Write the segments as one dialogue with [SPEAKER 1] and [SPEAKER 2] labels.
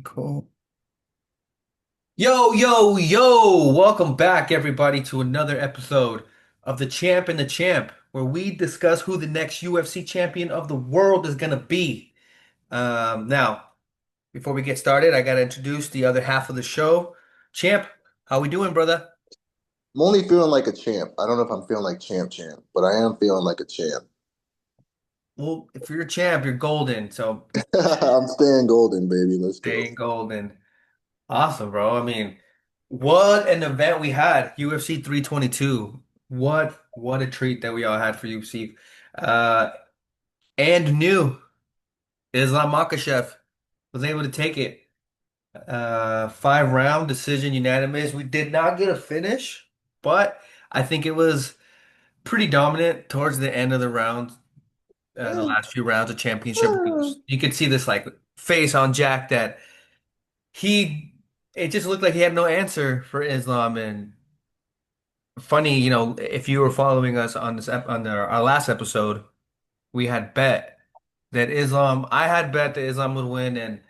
[SPEAKER 1] Cool. Yo, yo, yo! Welcome back, everybody, to another episode of The Champ and the Champ, where we discuss who the next UFC champion of the world is gonna be. Now, before we get started, I gotta introduce the other half of the show. Champ, how we doing, brother?
[SPEAKER 2] I'm only feeling like a champ. I don't know if I'm feeling like champ, but I am feeling like a champ.
[SPEAKER 1] Well, if you're a champ, you're golden, so
[SPEAKER 2] I'm staying golden, baby. Let's go.
[SPEAKER 1] staying golden. Awesome, bro. I mean, what an event we had. UFC 322. What a treat that we all had for UFC. Uh and new Islam Makhachev was able to take it. 5 round decision unanimous. We did not get a finish, but I think it was pretty dominant towards the end of the round, the
[SPEAKER 2] Eh,
[SPEAKER 1] last few rounds of championship.
[SPEAKER 2] eh.
[SPEAKER 1] You could see this like face on Jack that he it just looked like he had no answer for Islam. And funny, if you were following us on our last episode, we had bet that Islam. I had bet that Islam would win, and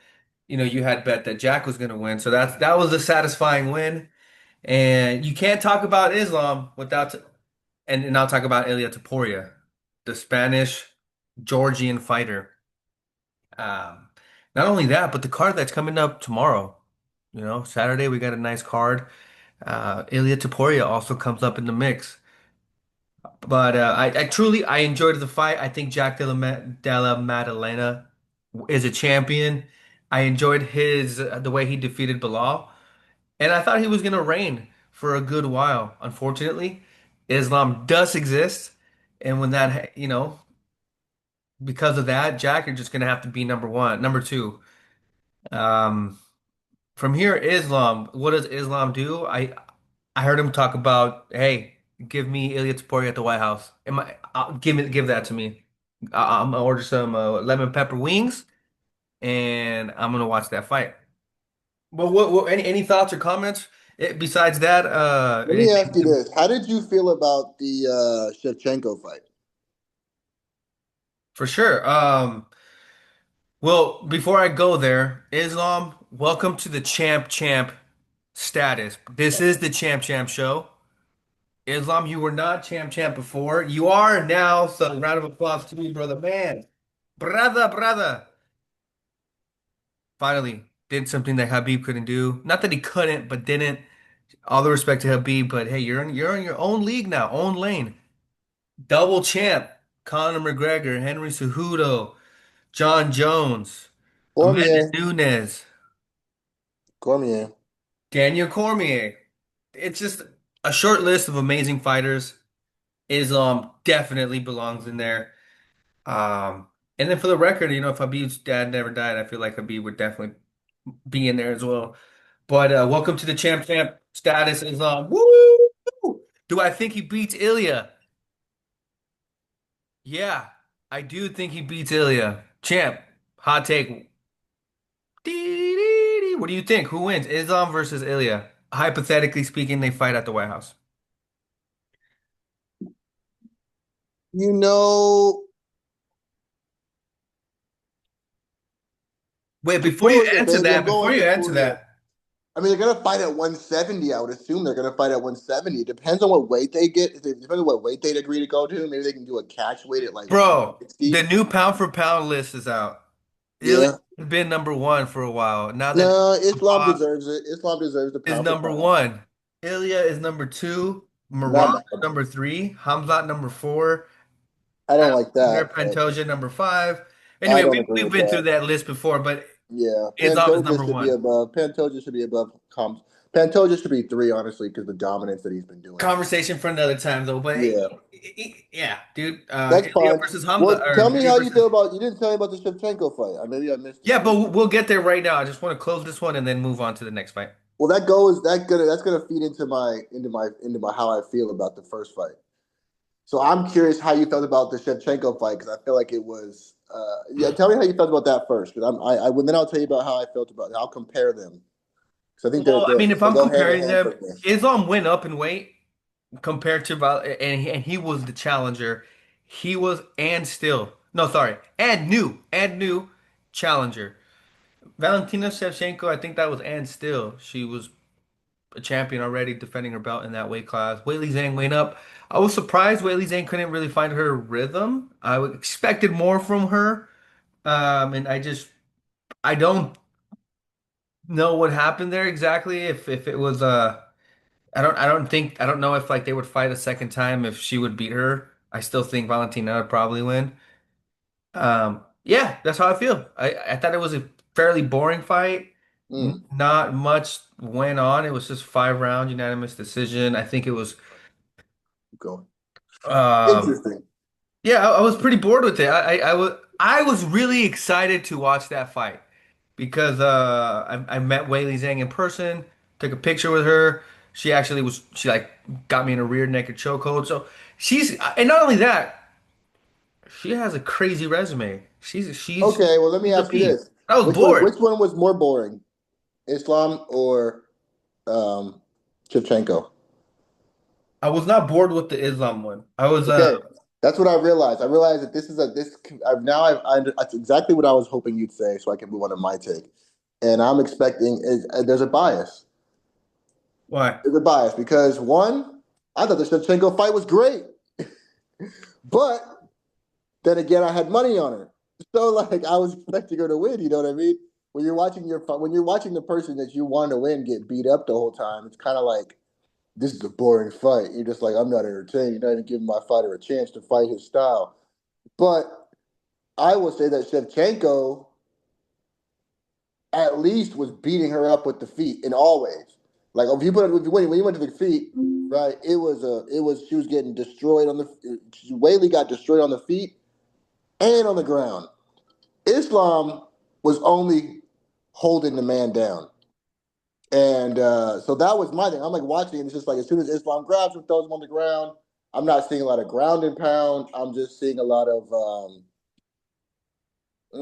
[SPEAKER 1] you had bet that Jack was going to win. So that was a satisfying win. And you can't talk about Islam without, and I'll talk about Ilia Topuria, the Spanish Georgian fighter. Um, Not only that, but the card that's coming up tomorrow. Saturday we got a nice card. Ilia Topuria also comes up in the mix. But I truly I enjoyed the fight. I think Jack Della Maddalena is a champion. I enjoyed his the way he defeated Bilal, and I thought he was gonna reign for a good while. Unfortunately, Islam does exist, and when that because of that, Jack, you're just gonna have to be number one, number two. Um, from here, Islam. What does Islam do? I heard him talk about, hey, give me Ilya Taporia at the White House. Give that to me. I'm gonna order some lemon pepper wings, and I'm gonna watch that fight. Well, any thoughts or comments besides that?
[SPEAKER 2] Let me ask you this: How did you feel about the Shevchenko fight?
[SPEAKER 1] For sure. Well, before I go there, Islam, welcome to the Champ Champ status. This is the Champ Champ show. Islam, you were not Champ Champ before. You are now. So, round of applause to me, brother. Man, brother. Finally, did something that Habib couldn't do. Not that he couldn't, but didn't. All the respect to Habib, but hey, you're in your own league now, own lane. Double champ. Conor McGregor, Henry Cejudo, John Jones, Amanda
[SPEAKER 2] Cormier,
[SPEAKER 1] Nunes,
[SPEAKER 2] Cormier.
[SPEAKER 1] Daniel Cormier. It's just a short list of amazing fighters. Islam definitely belongs in there. And then for the record, if Habib's dad never died, I feel like Habib would definitely be in there as well. But welcome to the champ champ status, Islam. Woo! Do I think he beats Ilya? Yeah, I do think he beats Ilya. Champ, hot take. Dee. What do you think? Who wins? Islam versus Ilya? Hypothetically speaking, they fight at the White House.
[SPEAKER 2] You know,
[SPEAKER 1] Wait,
[SPEAKER 2] Topuria, baby. I'm
[SPEAKER 1] before
[SPEAKER 2] going
[SPEAKER 1] you answer
[SPEAKER 2] Topuria.
[SPEAKER 1] that,
[SPEAKER 2] I mean, they're gonna fight at 170. I would assume they're gonna fight at 170. It depends on what weight they get. If they, depends on what weight they agree to go to. Maybe they can do a catch weight at like
[SPEAKER 1] bro, the
[SPEAKER 2] 160.
[SPEAKER 1] new pound for pound list is out. Ilya's
[SPEAKER 2] Yeah.
[SPEAKER 1] been number one for a while. Now that
[SPEAKER 2] No, Islam
[SPEAKER 1] Bob
[SPEAKER 2] deserves it. Islam deserves the
[SPEAKER 1] is
[SPEAKER 2] pound for
[SPEAKER 1] number
[SPEAKER 2] pound.
[SPEAKER 1] one, Ilya is number two,
[SPEAKER 2] Not
[SPEAKER 1] Marab
[SPEAKER 2] my,
[SPEAKER 1] is number three, Hamzat number four,
[SPEAKER 2] I don't like
[SPEAKER 1] Alexander
[SPEAKER 2] that, but
[SPEAKER 1] Pantoja number five.
[SPEAKER 2] I
[SPEAKER 1] Anyway,
[SPEAKER 2] don't agree
[SPEAKER 1] we've
[SPEAKER 2] with
[SPEAKER 1] been through
[SPEAKER 2] that.
[SPEAKER 1] that list before, but
[SPEAKER 2] Yeah,
[SPEAKER 1] Islam is number one.
[SPEAKER 2] Pantoja should be above comps. Pantoja should be three, honestly, because the dominance that he's been doing.
[SPEAKER 1] Conversation for another time, though. But
[SPEAKER 2] Yeah,
[SPEAKER 1] yeah, dude,
[SPEAKER 2] that's
[SPEAKER 1] Ilya
[SPEAKER 2] fine.
[SPEAKER 1] versus Hamza
[SPEAKER 2] Well,
[SPEAKER 1] or
[SPEAKER 2] tell me
[SPEAKER 1] Ilya
[SPEAKER 2] how you feel
[SPEAKER 1] versus.
[SPEAKER 2] about. You didn't tell me about the Shevchenko fight. Maybe I missed it.
[SPEAKER 1] Yeah, but we'll get there right now. I just want to close this one and then move on to the next fight.
[SPEAKER 2] Well, that's gonna feed into my how I feel about the first fight. So I'm curious how you felt about the Shevchenko fight because I feel like it was. Yeah, tell me how you felt about that first, because then I'll tell you about how I felt about it. I'll compare them because I think
[SPEAKER 1] Well, I mean, if
[SPEAKER 2] they
[SPEAKER 1] I'm
[SPEAKER 2] go hand in
[SPEAKER 1] comparing
[SPEAKER 2] hand
[SPEAKER 1] them,
[SPEAKER 2] for me.
[SPEAKER 1] Islam went up in weight compared to about, and he was the challenger. He was and still no, sorry, and new challenger. Valentina Shevchenko, I think that was Ann Still. She was a champion already, defending her belt in that weight class. Weili Zhang went up. I was surprised Weili Zhang couldn't really find her rhythm. Expected more from her, and I don't know what happened there exactly. If it was I don't know if like they would fight a second time if she would beat her. I still think Valentina would probably win. Yeah, that's how I feel. I thought it was a fairly boring fight.
[SPEAKER 2] Mm,
[SPEAKER 1] Not much went on. It was just 5 round unanimous decision. I think it was
[SPEAKER 2] keep going.
[SPEAKER 1] um
[SPEAKER 2] Interesting.
[SPEAKER 1] yeah, I was pretty bored with it. I was really excited to watch that fight because I met Weili Zhang in person, took a picture with her. She like got me in a rear naked chokehold. So and not only that, she has a crazy resume.
[SPEAKER 2] Okay, well, let me
[SPEAKER 1] She's a
[SPEAKER 2] ask you
[SPEAKER 1] beast.
[SPEAKER 2] this:
[SPEAKER 1] I was bored.
[SPEAKER 2] which one was more boring, Islam or um, Shevchenko?
[SPEAKER 1] I was not bored with the Islam one. I was
[SPEAKER 2] Okay, that's what I realized. I realized that this is a this. I've now that's exactly what I was hoping you'd say, so I can move on to my take. And I'm expecting there's a bias.
[SPEAKER 1] why?
[SPEAKER 2] There's a bias because one, I thought the Shevchenko fight was great, but then again, I had money on her, so like I was expecting her to win. You know what I mean? When you're watching the person that you want to win get beat up the whole time, it's kind of like this is a boring fight. You're just like I'm not entertained. You're not even giving my fighter a chance to fight his style. But I will say that Shevchenko at least was beating her up with the feet in all ways. Like if you put it when you went to the feet, right? It was she was getting destroyed on the Whaley got destroyed on the feet and on the ground. Islam was only holding the man down. And so that was my thing. I'm like watching, and it's just like as soon as Islam grabs him, throws him on the ground, I'm not seeing a lot of ground and pound. I'm just seeing a lot of a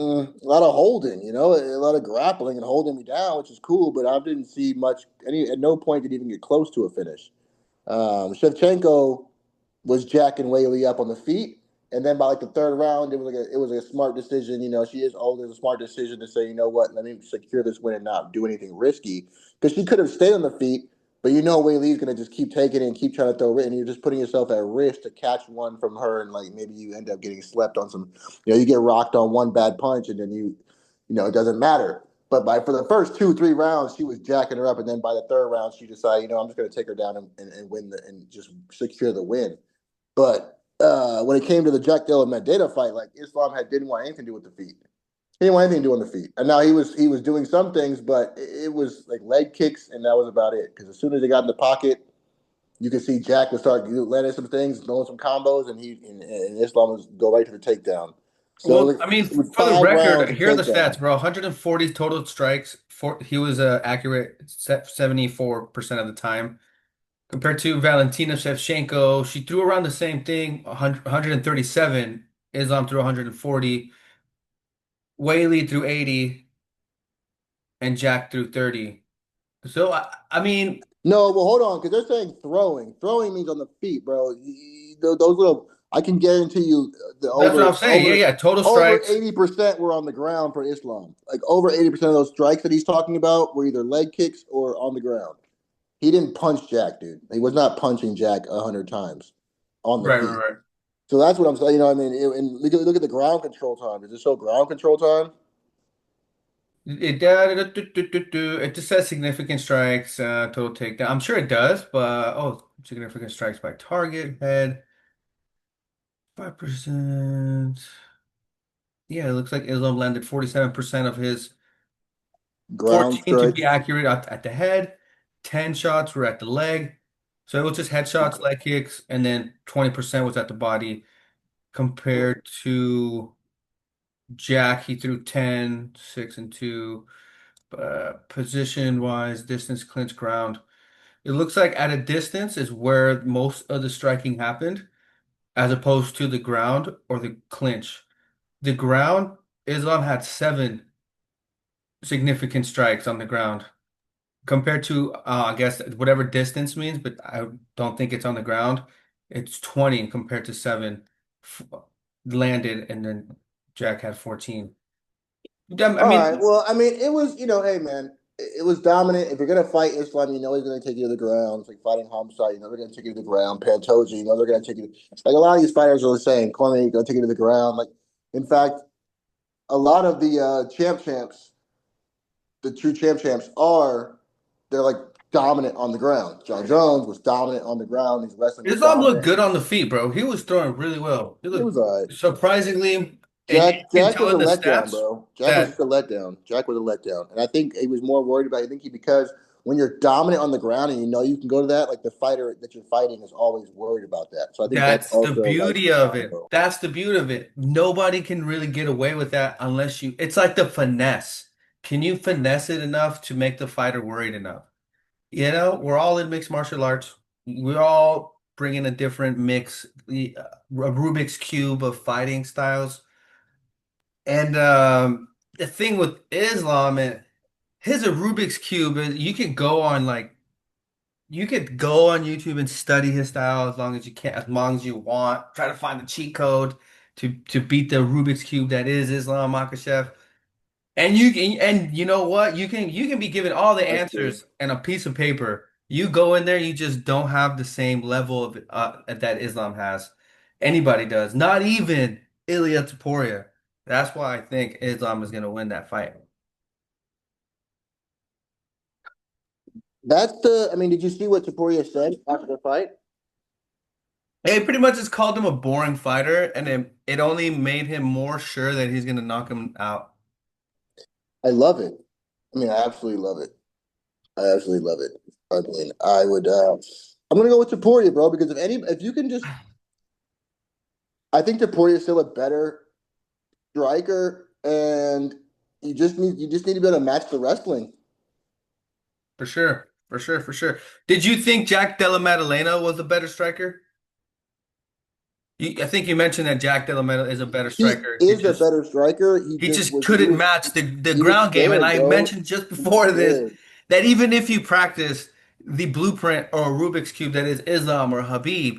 [SPEAKER 2] lot of holding, a lot of grappling and holding me down, which is cool. But I didn't see much. At no point did he even get close to a finish. Shevchenko was jacking Whaley up on the feet. And then by like the third round, it was a smart decision. She is old. It was a smart decision to say, you know what, let me secure this win and not do anything risky because she could have stayed on the feet. But Whaley's gonna just keep taking it and keep trying to throw it, and you're just putting yourself at risk to catch one from her, and like maybe you end up getting slept on some. You get rocked on one bad punch, and then it doesn't matter. But for the first 2, 3 rounds, she was jacking her up, and then by the third round, she decided, I'm just going to take her down and win and just secure the win. But when it came to the Jack Della Medina fight, like Islam didn't want anything to do with the feet. He didn't want anything to do on the feet. And now he was doing some things, but it was like leg kicks, and that was about it. Because as soon as they got in the pocket, you could see Jack would start landing some things, throwing some combos, and Islam would go right to the takedown. So
[SPEAKER 1] Well,
[SPEAKER 2] it
[SPEAKER 1] I mean,
[SPEAKER 2] was
[SPEAKER 1] for the
[SPEAKER 2] 5 rounds
[SPEAKER 1] record,
[SPEAKER 2] of
[SPEAKER 1] here are the
[SPEAKER 2] takedown.
[SPEAKER 1] stats, bro. 140 total strikes. He was accurate 74% of the time. Compared to Valentina Shevchenko, she threw around the same thing, 137. Islam threw 140. Whaley threw 80, and Jack threw 30. So I mean,
[SPEAKER 2] No, well, hold on, because they're saying throwing. Throwing means on the feet, bro. Those little, I can guarantee you, the
[SPEAKER 1] that's what I'm saying. Yeah, yeah. Total
[SPEAKER 2] over
[SPEAKER 1] strikes.
[SPEAKER 2] 80% were on the ground for Islam. Like over 80% of those strikes that he's talking about were either leg kicks or on the ground. He didn't punch Jack, dude. He was not punching Jack 100 times on the
[SPEAKER 1] Right,
[SPEAKER 2] feet.
[SPEAKER 1] right,
[SPEAKER 2] So that's what I'm saying. What I mean, and look at the ground control time. Does it show ground control time?
[SPEAKER 1] right. It just says significant strikes, total takedown. I'm sure it does, but significant strikes by target, head, 5%. Yeah, it looks like Islam landed 47% of his
[SPEAKER 2] Ground
[SPEAKER 1] 14 to be
[SPEAKER 2] strikes.
[SPEAKER 1] accurate at the head, 10 shots were at the leg. So it was just headshots,
[SPEAKER 2] Okay.
[SPEAKER 1] leg kicks, and then 20% was at the body compared to Jack. He threw 10, 6, and 2. Position wise, distance, clinch, ground. It looks like at a distance is where most of the striking happened, as opposed to the ground or the clinch. The ground, Islam had 7 significant strikes on the ground compared to, I guess, whatever distance means, but I don't think it's on the ground. It's 20 compared to 7 f- landed, and then Jack had 14. I
[SPEAKER 2] All right.
[SPEAKER 1] mean,
[SPEAKER 2] Well, I mean, it was, hey, man, it was dominant. If you're gonna fight Islam, you know he's gonna take you to the ground. It's like fighting Homicide. You know they're gonna take you to the ground. Pantoja, you know they're gonna take you. Like a lot of these fighters are saying, Cormier gonna take you to the ground. Like, in fact, a lot of the champs, the true champs are, they're like dominant on the ground. John Jones was dominant on the ground. His wrestling was
[SPEAKER 1] Islam looked
[SPEAKER 2] dominant.
[SPEAKER 1] good on the feet, bro. He was throwing really well. He
[SPEAKER 2] It
[SPEAKER 1] looked
[SPEAKER 2] was all right.
[SPEAKER 1] surprisingly, and you
[SPEAKER 2] Jack
[SPEAKER 1] can
[SPEAKER 2] Jack
[SPEAKER 1] tell
[SPEAKER 2] was a
[SPEAKER 1] in the
[SPEAKER 2] letdown,
[SPEAKER 1] stats
[SPEAKER 2] bro. Jack was just
[SPEAKER 1] that
[SPEAKER 2] a letdown. Jack was a letdown, and I think he was more worried about. I think he because when you're dominant on the ground and you know you can go to that, like the fighter that you're fighting is always worried about that. So I think that's
[SPEAKER 1] that's the
[SPEAKER 2] also like
[SPEAKER 1] beauty
[SPEAKER 2] a
[SPEAKER 1] of it.
[SPEAKER 2] combo.
[SPEAKER 1] That's the beauty of it. Nobody can really get away with that unless you, it's like the finesse. Can you finesse it enough to make the fighter worried enough? You know, we're all in mixed martial arts. We're all bringing a different mix, a Rubik's cube of fighting styles. And the thing with Islam, and his a Rubik's cube, you could go on like you could go on YouTube and study his style as long as you can, as long as you want. Try to find the cheat code to beat the Rubik's cube that is Islam Makhachev. And you can, and you know what? You can be given all the
[SPEAKER 2] That's true.
[SPEAKER 1] answers and a piece of paper. You go in there, you just don't have the same level of that Islam has. Anybody does, not even Ilia Topuria. That's why I think Islam is going to win that fight.
[SPEAKER 2] That's the. I mean, did you see what Taporia said after the fight?
[SPEAKER 1] It pretty much just called him a boring fighter, and it only made him more sure that he's going to knock him out.
[SPEAKER 2] I love it. I mean, I absolutely love it. I absolutely love it. I mean, I would. I'm gonna go with Taporia, bro, because if you can just, I think Taporia is still a better striker, and you just need to be able to match the wrestling.
[SPEAKER 1] For sure, for sure, for sure. Did you think Jack Della Maddalena was a better striker? I think you mentioned that Jack Della Maddalena is a better
[SPEAKER 2] He
[SPEAKER 1] striker.
[SPEAKER 2] is a better striker. He
[SPEAKER 1] He
[SPEAKER 2] just
[SPEAKER 1] just
[SPEAKER 2] was he
[SPEAKER 1] couldn't
[SPEAKER 2] was
[SPEAKER 1] match the
[SPEAKER 2] he was
[SPEAKER 1] ground game. And
[SPEAKER 2] scared,
[SPEAKER 1] I
[SPEAKER 2] bro.
[SPEAKER 1] mentioned just
[SPEAKER 2] He was
[SPEAKER 1] before this
[SPEAKER 2] scared.
[SPEAKER 1] that even if you practice the blueprint or Rubik's Cube that is Islam or Habib,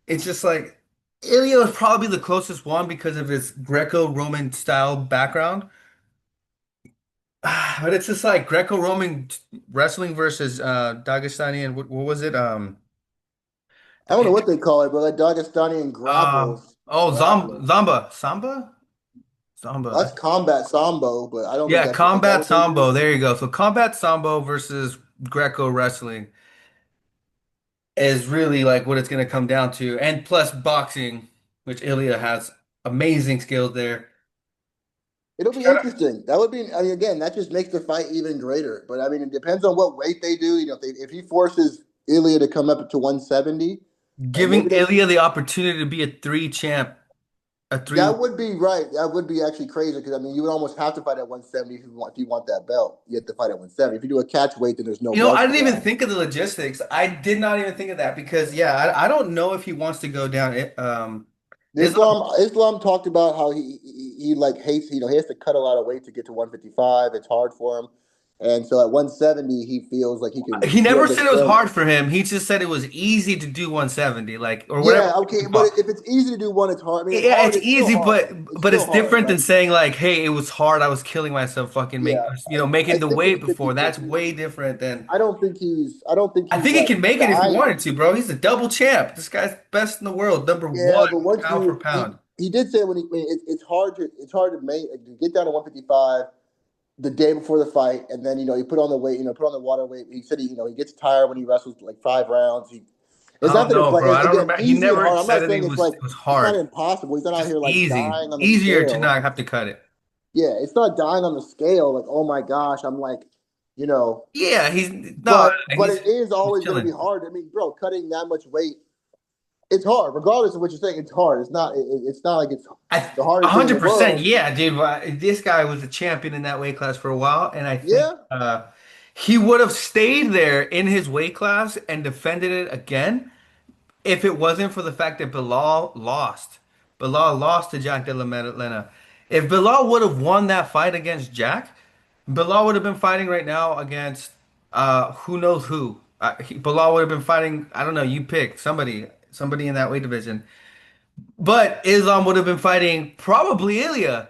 [SPEAKER 1] it's just like Ilya is probably the closest one because of his Greco-Roman style background. But it's just like Greco-Roman wrestling versus Dagestani and what was it?
[SPEAKER 2] I don't know what they call it, but like Dagestani grapples.
[SPEAKER 1] Samba.
[SPEAKER 2] That's combat sambo, but I don't think
[SPEAKER 1] Yeah,
[SPEAKER 2] that's is that
[SPEAKER 1] combat
[SPEAKER 2] what they do?
[SPEAKER 1] sambo. There you go. So combat sambo versus Greco wrestling is really like what it's going to come down to. And plus boxing, which Ilya has amazing skills there.
[SPEAKER 2] It'll be interesting. That would be. I mean, again, that just makes the fight even greater. But I mean, it depends on what weight they do. If he forces Ilya to come up to 170, and
[SPEAKER 1] Giving
[SPEAKER 2] maybe they
[SPEAKER 1] Ilya the opportunity to be a three champ, a three.
[SPEAKER 2] that would be right. That would be actually crazy because I mean, you would almost have to fight at 170 if you want that belt. You have to fight at 170. If you do a catch weight, then there's no
[SPEAKER 1] You know, I
[SPEAKER 2] belt for
[SPEAKER 1] didn't even
[SPEAKER 2] that.
[SPEAKER 1] think of the logistics. I did not even think of that because, yeah, I don't know if he wants to go down it. Islam.
[SPEAKER 2] Islam talked about how he like hates. He has to cut a lot of weight to get to 155. It's hard for him, and so at 170 he feels like
[SPEAKER 1] He
[SPEAKER 2] he
[SPEAKER 1] never
[SPEAKER 2] has the
[SPEAKER 1] said it was
[SPEAKER 2] strength.
[SPEAKER 1] hard for him. He just said it was easy to do 170, like or whatever.
[SPEAKER 2] Yeah, okay, but if it's easy to do one, it's hard. I mean, it's
[SPEAKER 1] Yeah,
[SPEAKER 2] hard.
[SPEAKER 1] it's
[SPEAKER 2] It's still
[SPEAKER 1] easy,
[SPEAKER 2] hard. It's
[SPEAKER 1] but
[SPEAKER 2] still
[SPEAKER 1] it's
[SPEAKER 2] hard,
[SPEAKER 1] different than
[SPEAKER 2] right?
[SPEAKER 1] saying like, "Hey, it was hard. I was killing myself, fucking
[SPEAKER 2] Yeah, I
[SPEAKER 1] making the
[SPEAKER 2] think it's
[SPEAKER 1] weight
[SPEAKER 2] fifty
[SPEAKER 1] before." That's
[SPEAKER 2] fifty.
[SPEAKER 1] way different than.
[SPEAKER 2] I don't think
[SPEAKER 1] I
[SPEAKER 2] he's
[SPEAKER 1] think he
[SPEAKER 2] like
[SPEAKER 1] can make it if he
[SPEAKER 2] dying.
[SPEAKER 1] wanted to, bro. He's a double champ. This guy's best in the world, number
[SPEAKER 2] Yeah,
[SPEAKER 1] one
[SPEAKER 2] but once
[SPEAKER 1] pound for
[SPEAKER 2] you
[SPEAKER 1] pound.
[SPEAKER 2] he did say when it's hard to make like, to get down to 155 the day before the fight, and then you put on the weight, put on the water weight. He said he gets tired when he wrestles like 5 rounds. It's
[SPEAKER 1] I
[SPEAKER 2] not
[SPEAKER 1] don't
[SPEAKER 2] that it's
[SPEAKER 1] know,
[SPEAKER 2] like
[SPEAKER 1] bro. I don't
[SPEAKER 2] again
[SPEAKER 1] remember. He
[SPEAKER 2] easy and
[SPEAKER 1] never
[SPEAKER 2] hard. I'm
[SPEAKER 1] said
[SPEAKER 2] not
[SPEAKER 1] that
[SPEAKER 2] saying it's like
[SPEAKER 1] it was
[SPEAKER 2] it's not
[SPEAKER 1] hard.
[SPEAKER 2] impossible. He's not out
[SPEAKER 1] Just
[SPEAKER 2] here like
[SPEAKER 1] easy,
[SPEAKER 2] dying on the
[SPEAKER 1] easier to
[SPEAKER 2] scale.
[SPEAKER 1] not have to cut it.
[SPEAKER 2] Yeah, it's not dying on the scale. Like oh my gosh, I'm like you know.
[SPEAKER 1] Yeah, he's no,
[SPEAKER 2] But
[SPEAKER 1] he's
[SPEAKER 2] it is
[SPEAKER 1] he's
[SPEAKER 2] always going to be
[SPEAKER 1] chilling.
[SPEAKER 2] hard. I mean, bro, cutting that much weight, it's hard. Regardless of what you're saying, it's hard. It's not like it's
[SPEAKER 1] I
[SPEAKER 2] the hardest thing in the
[SPEAKER 1] 100%,
[SPEAKER 2] world.
[SPEAKER 1] yeah, dude. This guy was a champion in that weight class for a while, and I think
[SPEAKER 2] Yeah,
[SPEAKER 1] he would have stayed there in his weight class and defended it again if it wasn't for the fact that Bilal lost. Bilal lost to Jack Della Maddalena. If Bilal would have won that fight against Jack, Bilal would have been fighting right now against who knows who. Bilal would have been fighting, I don't know, you pick somebody in that weight division. But Islam would have been fighting probably Ilya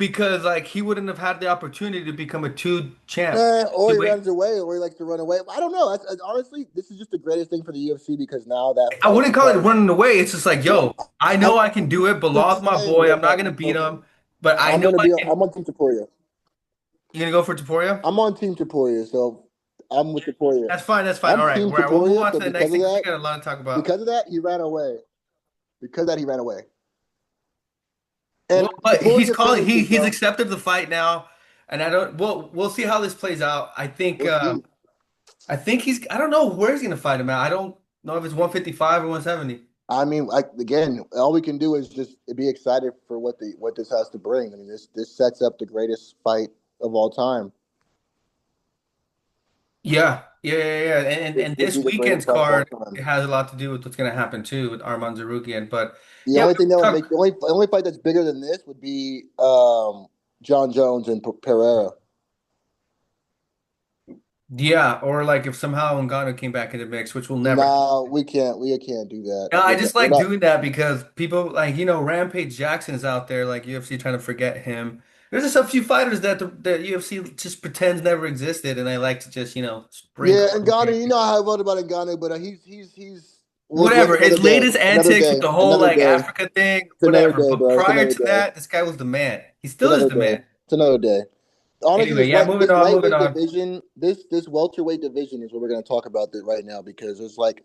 [SPEAKER 1] because like he wouldn't have had the opportunity to become a two champ.
[SPEAKER 2] Or
[SPEAKER 1] The
[SPEAKER 2] he
[SPEAKER 1] way
[SPEAKER 2] runs away, or he likes to run away. I don't know. Honestly, this is just the greatest thing for the UFC because now that
[SPEAKER 1] I
[SPEAKER 2] fight
[SPEAKER 1] wouldn't call it
[SPEAKER 2] becomes.
[SPEAKER 1] running away. It's just like, yo, I
[SPEAKER 2] I'm
[SPEAKER 1] know I can do it. Bilal's
[SPEAKER 2] just
[SPEAKER 1] my
[SPEAKER 2] saying,
[SPEAKER 1] boy.
[SPEAKER 2] bro.
[SPEAKER 1] I'm not gonna beat him, but I
[SPEAKER 2] I'm
[SPEAKER 1] know
[SPEAKER 2] gonna
[SPEAKER 1] I
[SPEAKER 2] be.
[SPEAKER 1] can.
[SPEAKER 2] I'm on Team Taporia.
[SPEAKER 1] You gonna go for Taporia?
[SPEAKER 2] I'm on Team Taporia, so I'm with Taporia.
[SPEAKER 1] That's fine. That's fine.
[SPEAKER 2] I'm
[SPEAKER 1] All right.
[SPEAKER 2] Team
[SPEAKER 1] All right. We'll move
[SPEAKER 2] Taporia,
[SPEAKER 1] on
[SPEAKER 2] so
[SPEAKER 1] to the next
[SPEAKER 2] because of
[SPEAKER 1] thing because we
[SPEAKER 2] that,
[SPEAKER 1] got a lot to talk about.
[SPEAKER 2] he ran away. Because of that, he ran away. And
[SPEAKER 1] Well, but he's
[SPEAKER 2] Taporia
[SPEAKER 1] calling.
[SPEAKER 2] finishes,
[SPEAKER 1] He's
[SPEAKER 2] bro.
[SPEAKER 1] accepted the fight now, and I don't. We'll see how this plays out.
[SPEAKER 2] We'll see.
[SPEAKER 1] I think he's. I don't know where he's gonna fight him at. I don't know if it's 155 or 170.
[SPEAKER 2] I mean, like again, all we can do is just be excited for what this has to bring. I mean, this sets up the greatest fight of all time.
[SPEAKER 1] Yeah, yeah, yeah, yeah. And
[SPEAKER 2] This
[SPEAKER 1] and
[SPEAKER 2] would
[SPEAKER 1] this
[SPEAKER 2] be the greatest
[SPEAKER 1] weekend's
[SPEAKER 2] fight of all
[SPEAKER 1] card
[SPEAKER 2] time.
[SPEAKER 1] it has a lot to do with what's gonna happen too with Arman Tsarukyan. But
[SPEAKER 2] The
[SPEAKER 1] yeah,
[SPEAKER 2] only thing that would
[SPEAKER 1] talk.
[SPEAKER 2] make the only fight that's bigger than this would be John Jones and Pereira.
[SPEAKER 1] Yeah, or like if somehow Ngannou came back in the mix, which will never.
[SPEAKER 2] No, we can't do that.
[SPEAKER 1] No, I just
[SPEAKER 2] We're
[SPEAKER 1] like
[SPEAKER 2] not.
[SPEAKER 1] doing that because people like Rampage Jackson's out there like UFC trying to forget him. There's just a few fighters that the UFC just pretends never existed, and I like to just
[SPEAKER 2] Yeah,
[SPEAKER 1] sprinkle them
[SPEAKER 2] Ngannou, you
[SPEAKER 1] here.
[SPEAKER 2] know how I vote about Ngannou, but he's. We'll wait
[SPEAKER 1] Whatever.
[SPEAKER 2] another
[SPEAKER 1] His
[SPEAKER 2] day,
[SPEAKER 1] latest
[SPEAKER 2] another
[SPEAKER 1] antics with
[SPEAKER 2] day,
[SPEAKER 1] the whole
[SPEAKER 2] another
[SPEAKER 1] like
[SPEAKER 2] day.
[SPEAKER 1] Africa thing,
[SPEAKER 2] It's another
[SPEAKER 1] whatever.
[SPEAKER 2] day,
[SPEAKER 1] But
[SPEAKER 2] bro. It's
[SPEAKER 1] prior
[SPEAKER 2] another
[SPEAKER 1] to
[SPEAKER 2] day.
[SPEAKER 1] that, this guy was the man. He
[SPEAKER 2] It's
[SPEAKER 1] still is
[SPEAKER 2] another
[SPEAKER 1] the
[SPEAKER 2] day.
[SPEAKER 1] man.
[SPEAKER 2] It's another day. Honestly,
[SPEAKER 1] Anyway, yeah, moving
[SPEAKER 2] this
[SPEAKER 1] on, moving
[SPEAKER 2] lightweight
[SPEAKER 1] on.
[SPEAKER 2] division, this welterweight division is what we're going to talk about right now because there's like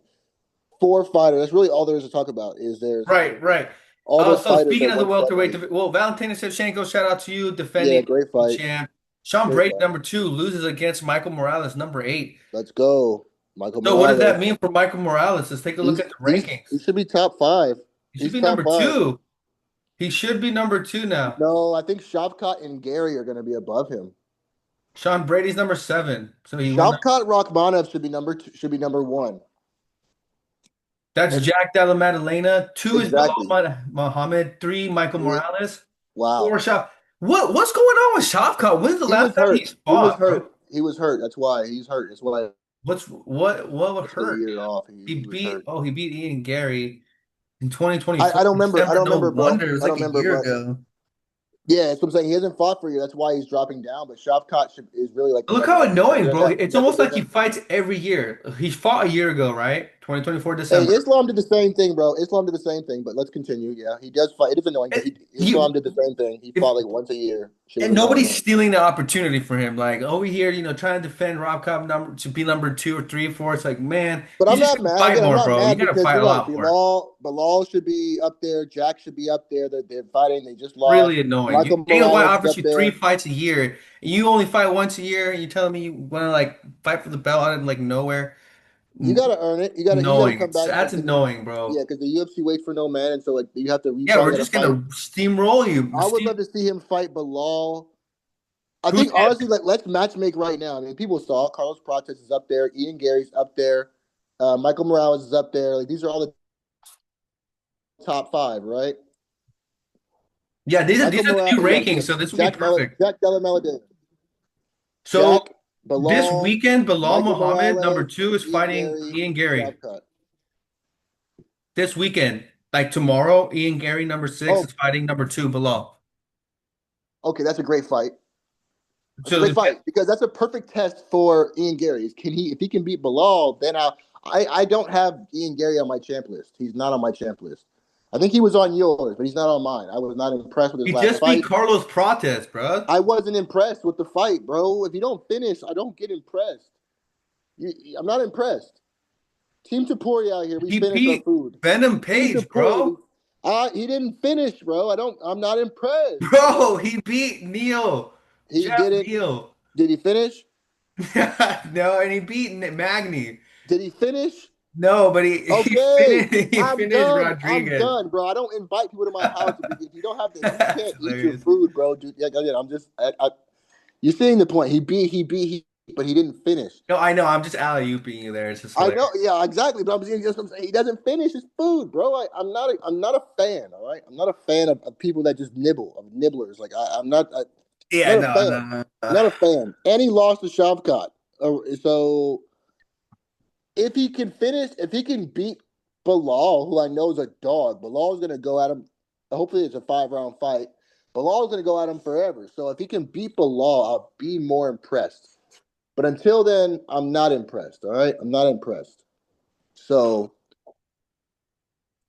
[SPEAKER 2] four fighters. That's really all there is to talk about. Is there's
[SPEAKER 1] Right, right.
[SPEAKER 2] all those
[SPEAKER 1] So
[SPEAKER 2] fighters
[SPEAKER 1] speaking
[SPEAKER 2] are
[SPEAKER 1] of the
[SPEAKER 2] one
[SPEAKER 1] welterweight,
[SPEAKER 2] flyweight.
[SPEAKER 1] well, Valentina Shevchenko, shout out to you,
[SPEAKER 2] Yeah,
[SPEAKER 1] defending
[SPEAKER 2] great
[SPEAKER 1] the
[SPEAKER 2] fight.
[SPEAKER 1] champ. Sean
[SPEAKER 2] Great
[SPEAKER 1] Brady,
[SPEAKER 2] fight.
[SPEAKER 1] number two, loses against Michael Morales, number eight.
[SPEAKER 2] Let's go, Michael
[SPEAKER 1] So what does that
[SPEAKER 2] Morales.
[SPEAKER 1] mean for Michael Morales? Let's take a look at the
[SPEAKER 2] He
[SPEAKER 1] rankings.
[SPEAKER 2] should be top five.
[SPEAKER 1] He should
[SPEAKER 2] He's
[SPEAKER 1] be
[SPEAKER 2] top
[SPEAKER 1] number
[SPEAKER 2] five.
[SPEAKER 1] two. He should be number two now.
[SPEAKER 2] No, I think Shavkat and Gary are going to be above him.
[SPEAKER 1] Sean Brady's number seven. So he won.
[SPEAKER 2] Shavkat Rakhmonov should be number two, should be number one.
[SPEAKER 1] That's
[SPEAKER 2] And
[SPEAKER 1] Jack Della Maddalena. Two is
[SPEAKER 2] exactly.
[SPEAKER 1] Bilal Muhammad. Three, Michael
[SPEAKER 2] Three.
[SPEAKER 1] Morales. Four,
[SPEAKER 2] Wow.
[SPEAKER 1] Shav. What's going on with Shavkat? When's the
[SPEAKER 2] He
[SPEAKER 1] last
[SPEAKER 2] was
[SPEAKER 1] time
[SPEAKER 2] hurt.
[SPEAKER 1] he's fought, bro?
[SPEAKER 2] He was hurt. That's why he's hurt. That's why
[SPEAKER 1] What
[SPEAKER 2] he took a
[SPEAKER 1] hurt?
[SPEAKER 2] year off.
[SPEAKER 1] He
[SPEAKER 2] He was
[SPEAKER 1] beat
[SPEAKER 2] hurt.
[SPEAKER 1] oh he beat Ian Gary in 2024
[SPEAKER 2] I don't remember. I
[SPEAKER 1] December.
[SPEAKER 2] don't
[SPEAKER 1] No
[SPEAKER 2] remember, bro.
[SPEAKER 1] wonder it was
[SPEAKER 2] I don't
[SPEAKER 1] like a
[SPEAKER 2] remember,
[SPEAKER 1] year
[SPEAKER 2] but
[SPEAKER 1] ago.
[SPEAKER 2] yeah, that's what I'm saying. He hasn't fought for you. That's why he's dropping down. But Shavkat is really like the
[SPEAKER 1] Look
[SPEAKER 2] number
[SPEAKER 1] how
[SPEAKER 2] one
[SPEAKER 1] annoying,
[SPEAKER 2] contender in
[SPEAKER 1] bro.
[SPEAKER 2] that
[SPEAKER 1] It's almost like he
[SPEAKER 2] division.
[SPEAKER 1] fights every year. He fought a year ago, right? 2024
[SPEAKER 2] Hey,
[SPEAKER 1] December.
[SPEAKER 2] Islam did the same thing, bro. Islam did the same thing. But let's continue. Yeah, he does fight. It is annoying, but
[SPEAKER 1] You
[SPEAKER 2] Islam did the same thing. He
[SPEAKER 1] if
[SPEAKER 2] fought like once a year. Shit was
[SPEAKER 1] and nobody's
[SPEAKER 2] annoying.
[SPEAKER 1] stealing the opportunity for him. Like over here, trying to defend Rob Cobb number to be number two or three or four. It's like, man,
[SPEAKER 2] But
[SPEAKER 1] you
[SPEAKER 2] I'm
[SPEAKER 1] just
[SPEAKER 2] not
[SPEAKER 1] gotta
[SPEAKER 2] mad.
[SPEAKER 1] fight
[SPEAKER 2] Again, I'm
[SPEAKER 1] more,
[SPEAKER 2] not
[SPEAKER 1] bro. You
[SPEAKER 2] mad
[SPEAKER 1] gotta
[SPEAKER 2] because
[SPEAKER 1] fight
[SPEAKER 2] you're
[SPEAKER 1] a
[SPEAKER 2] right.
[SPEAKER 1] lot more.
[SPEAKER 2] Bilal should be up there. Jack should be up there. They're fighting. They just lost.
[SPEAKER 1] Really annoying.
[SPEAKER 2] Michael
[SPEAKER 1] Dana White
[SPEAKER 2] Morales is
[SPEAKER 1] offers
[SPEAKER 2] up
[SPEAKER 1] you three
[SPEAKER 2] there.
[SPEAKER 1] fights a year, and you only fight once a year, and you're telling me you want to like fight for the belt out of like nowhere.
[SPEAKER 2] You got to earn it. You got to
[SPEAKER 1] Annoying.
[SPEAKER 2] come back
[SPEAKER 1] That's
[SPEAKER 2] because
[SPEAKER 1] annoying,
[SPEAKER 2] yeah,
[SPEAKER 1] bro.
[SPEAKER 2] because the UFC waits for no man, and so like you
[SPEAKER 1] Yeah,
[SPEAKER 2] probably
[SPEAKER 1] we're
[SPEAKER 2] got to
[SPEAKER 1] just
[SPEAKER 2] fight.
[SPEAKER 1] gonna steamroll you.
[SPEAKER 2] I would love to see him fight Bilal. I
[SPEAKER 1] Who's
[SPEAKER 2] think honestly, let's match make right now. I mean, people saw Carlos Prates is up there, Ian Gary's up there, Michael Morales is up there. Like these are all the top five, right?
[SPEAKER 1] yeah, these
[SPEAKER 2] Michael
[SPEAKER 1] are the
[SPEAKER 2] Morales,
[SPEAKER 1] new
[SPEAKER 2] yeah,
[SPEAKER 1] rankings, so this will be
[SPEAKER 2] Jack
[SPEAKER 1] perfect.
[SPEAKER 2] Jack Della Maddalena,
[SPEAKER 1] So
[SPEAKER 2] Jack
[SPEAKER 1] this
[SPEAKER 2] Bilal,
[SPEAKER 1] weekend, Bilal
[SPEAKER 2] Michael
[SPEAKER 1] Muhammad, number
[SPEAKER 2] Morales,
[SPEAKER 1] two, is
[SPEAKER 2] Ian
[SPEAKER 1] fighting
[SPEAKER 2] Gary,
[SPEAKER 1] Ian Gary.
[SPEAKER 2] Shavkat.
[SPEAKER 1] This weekend, like tomorrow, Ian Gary, number six,
[SPEAKER 2] Oh,
[SPEAKER 1] is fighting number two, Bilal.
[SPEAKER 2] okay, that's a great fight. That's a
[SPEAKER 1] So
[SPEAKER 2] great fight because that's a perfect test for Ian Gary. Can he if he can beat Bilal, then I don't have Ian Gary on my champ list. He's not on my champ list. I think he was on yours, but he's not on mine. I was not impressed with his
[SPEAKER 1] he
[SPEAKER 2] last
[SPEAKER 1] just beat
[SPEAKER 2] fight.
[SPEAKER 1] Carlos Prates, bro.
[SPEAKER 2] I wasn't impressed with the fight, bro. If you don't finish, I don't get impressed. I'm not impressed. Team Taporia out here, we
[SPEAKER 1] He
[SPEAKER 2] finish our
[SPEAKER 1] beat
[SPEAKER 2] food.
[SPEAKER 1] Venom
[SPEAKER 2] Team
[SPEAKER 1] Page,
[SPEAKER 2] Taporia,
[SPEAKER 1] bro.
[SPEAKER 2] he didn't finish, bro. I'm not impressed. I don't.
[SPEAKER 1] Bro, he beat Neil,
[SPEAKER 2] He
[SPEAKER 1] Jeff
[SPEAKER 2] didn't.
[SPEAKER 1] Neal.
[SPEAKER 2] Did he finish?
[SPEAKER 1] No, and he beat Magny.
[SPEAKER 2] Did he finish?
[SPEAKER 1] No, but he he
[SPEAKER 2] Okay,
[SPEAKER 1] finished he
[SPEAKER 2] I'm
[SPEAKER 1] finished
[SPEAKER 2] done. I'm
[SPEAKER 1] Rodriguez.
[SPEAKER 2] done, bro. I don't invite people to my house if you don't have to. If you
[SPEAKER 1] That's
[SPEAKER 2] can't eat your
[SPEAKER 1] hilarious.
[SPEAKER 2] food, bro. Dude, like I said, I'm just. You're seeing the point. But he didn't finish.
[SPEAKER 1] No, I know. I'm just alley-ooping you there. It's just
[SPEAKER 2] I know,
[SPEAKER 1] hilarious.
[SPEAKER 2] yeah, exactly. But I'm saying, just I'm saying, he doesn't finish his food, bro. I'm not a fan. All right, I'm not a fan of people that just nibble, of nibblers. Like I'm
[SPEAKER 1] Yeah,
[SPEAKER 2] not a
[SPEAKER 1] no,
[SPEAKER 2] fan.
[SPEAKER 1] no.
[SPEAKER 2] I'm not a fan. And he lost to Shavkat. So if he can finish, if he can beat Bilal, who I know is a dog, Bilal's gonna go at him. Hopefully, it's a 5-round fight. Bilal's going to go at him forever. So if he can beat Bilal, I'll be more impressed. But until then, I'm not impressed. All right, I'm not impressed. So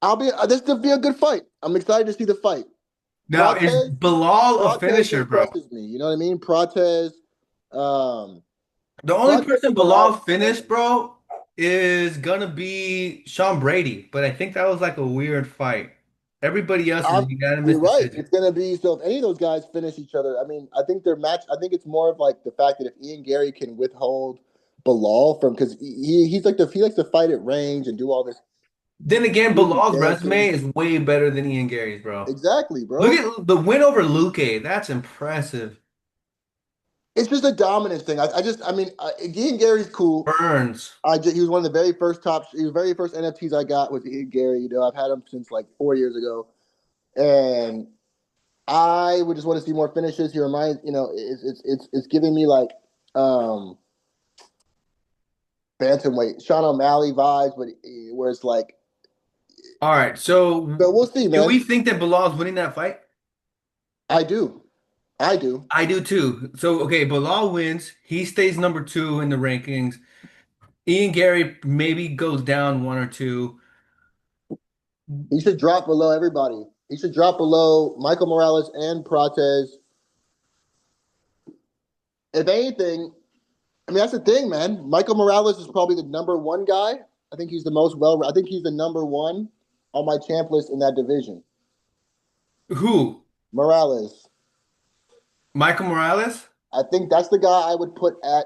[SPEAKER 2] I'll be. This will be a good fight. I'm excited to see the fight.
[SPEAKER 1] Now, is
[SPEAKER 2] Prates,
[SPEAKER 1] Bilal a
[SPEAKER 2] Prates
[SPEAKER 1] finisher, bro?
[SPEAKER 2] impresses me. You know what I mean? Prates, um,
[SPEAKER 1] The only
[SPEAKER 2] Prates
[SPEAKER 1] person
[SPEAKER 2] and Bilal
[SPEAKER 1] Bilal
[SPEAKER 2] can
[SPEAKER 1] finished,
[SPEAKER 2] bang.
[SPEAKER 1] bro, is gonna be Sean Brady. But I think that was like a weird fight. Everybody else is a unanimous
[SPEAKER 2] You're right.
[SPEAKER 1] decision.
[SPEAKER 2] It's gonna be so. If any of those guys finish each other, I mean, I think their match. I think it's more of like the fact that if Ian Gary can withhold Bilal from because he's like he likes to fight at range and do all this
[SPEAKER 1] Then again,
[SPEAKER 2] goofy
[SPEAKER 1] Bilal's resume
[SPEAKER 2] dancing.
[SPEAKER 1] is way better than Ian Gary's, bro.
[SPEAKER 2] Exactly,
[SPEAKER 1] Look
[SPEAKER 2] bro.
[SPEAKER 1] at the win over Luque. That's impressive.
[SPEAKER 2] It's just a dominance thing. I mean, Ian Gary's cool.
[SPEAKER 1] Burns.
[SPEAKER 2] He was one of the very first top. He was the very first NFTs I got was Ian Gary. You know, I've had him since like 4 years ago, and I would just want to see more finishes. He reminds, it's giving me like um bantamweight Sean O'Malley vibes, but where it's like,
[SPEAKER 1] All right, so
[SPEAKER 2] but we'll see,
[SPEAKER 1] do we
[SPEAKER 2] man.
[SPEAKER 1] think that Bilal's winning that fight?
[SPEAKER 2] I do, I do.
[SPEAKER 1] I do too. So, okay, Bilal wins. He stays number two in the rankings. Ian Gary maybe goes down one or two.
[SPEAKER 2] He should drop below everybody. He should drop below Michael Morales and Prates. If anything, I mean that's the thing, man. Michael Morales is probably the number one guy. I think he's the most well. I think he's the number one on my champ list in that division.
[SPEAKER 1] Who?
[SPEAKER 2] Morales.
[SPEAKER 1] Michael Morales?
[SPEAKER 2] I think that's the guy I would put at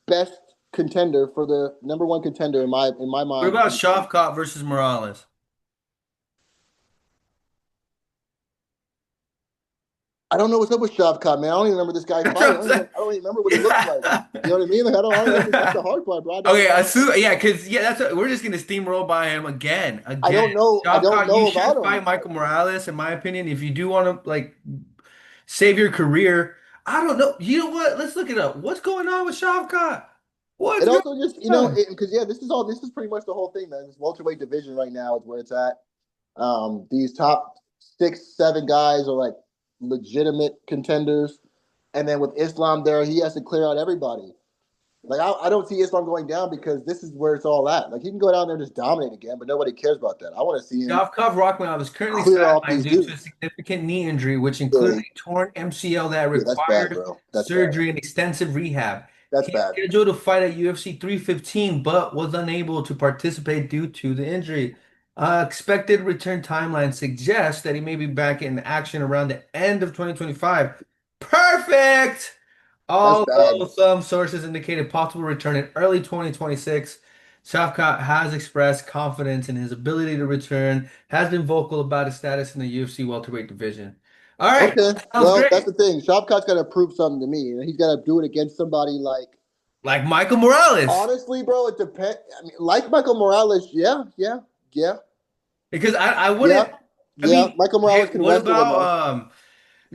[SPEAKER 2] best contender for the number one contender in my
[SPEAKER 1] What
[SPEAKER 2] mind.
[SPEAKER 1] about Shavkat versus Morales?
[SPEAKER 2] I don't know what's up with Shavkat, man. I don't even remember this guy
[SPEAKER 1] That's
[SPEAKER 2] fighting.
[SPEAKER 1] what I'm saying.
[SPEAKER 2] I don't even remember what he looks like. You know what I mean? Like I don't even, that's the hard part, bro.
[SPEAKER 1] Okay, yeah, because we're just gonna steamroll by him again,
[SPEAKER 2] I
[SPEAKER 1] again.
[SPEAKER 2] don't know. I don't
[SPEAKER 1] Shavkat, you
[SPEAKER 2] know
[SPEAKER 1] should
[SPEAKER 2] about
[SPEAKER 1] fight
[SPEAKER 2] him.
[SPEAKER 1] Michael Morales, in my opinion, if you do want to like save your career. I don't know. You know what? Let's look it up. What's going on with Shavkat?
[SPEAKER 2] It
[SPEAKER 1] What's going
[SPEAKER 2] also just
[SPEAKER 1] on?
[SPEAKER 2] because yeah, this is all. This is pretty much the whole thing, man. This welterweight division right now is where it's at. These top 6, 7 guys are like legitimate contenders, and then with Islam there, he has to clear out everybody. Like I don't see Islam going down because this is where it's all at. Like he can go down there and just dominate again, but nobody cares about that. I want to see him
[SPEAKER 1] Shavkat Rachmanov is currently
[SPEAKER 2] clear off
[SPEAKER 1] sidelined
[SPEAKER 2] these
[SPEAKER 1] due to a
[SPEAKER 2] dudes.
[SPEAKER 1] significant knee injury, which included
[SPEAKER 2] Yeah,
[SPEAKER 1] a torn MCL that
[SPEAKER 2] yeah, that's bad,
[SPEAKER 1] required
[SPEAKER 2] bro. That's bad.
[SPEAKER 1] surgery and extensive rehab.
[SPEAKER 2] That's
[SPEAKER 1] He's
[SPEAKER 2] bad.
[SPEAKER 1] scheduled to fight at UFC 315, but was unable to participate due to the injury. Expected return timeline suggests that he may be back in action around the end of 2025. Perfect!
[SPEAKER 2] That's bad.
[SPEAKER 1] Although some sources indicated possible return in early 2026, Shavkat has expressed confidence in his ability to return, has been vocal about his status in the UFC welterweight division. All right,
[SPEAKER 2] Okay.
[SPEAKER 1] sounds
[SPEAKER 2] Well, that's
[SPEAKER 1] great.
[SPEAKER 2] the thing. Shavkat's got to prove something to me. He's got to do it against somebody like.
[SPEAKER 1] Like Michael Morales,
[SPEAKER 2] Honestly, bro, it depends. I mean, like Michael Morales, yeah, yeah, yeah,
[SPEAKER 1] because I
[SPEAKER 2] yeah,
[SPEAKER 1] wouldn't. I
[SPEAKER 2] yeah.
[SPEAKER 1] mean,
[SPEAKER 2] Michael
[SPEAKER 1] hey,
[SPEAKER 2] Morales can
[SPEAKER 1] what
[SPEAKER 2] wrestle
[SPEAKER 1] about
[SPEAKER 2] enough.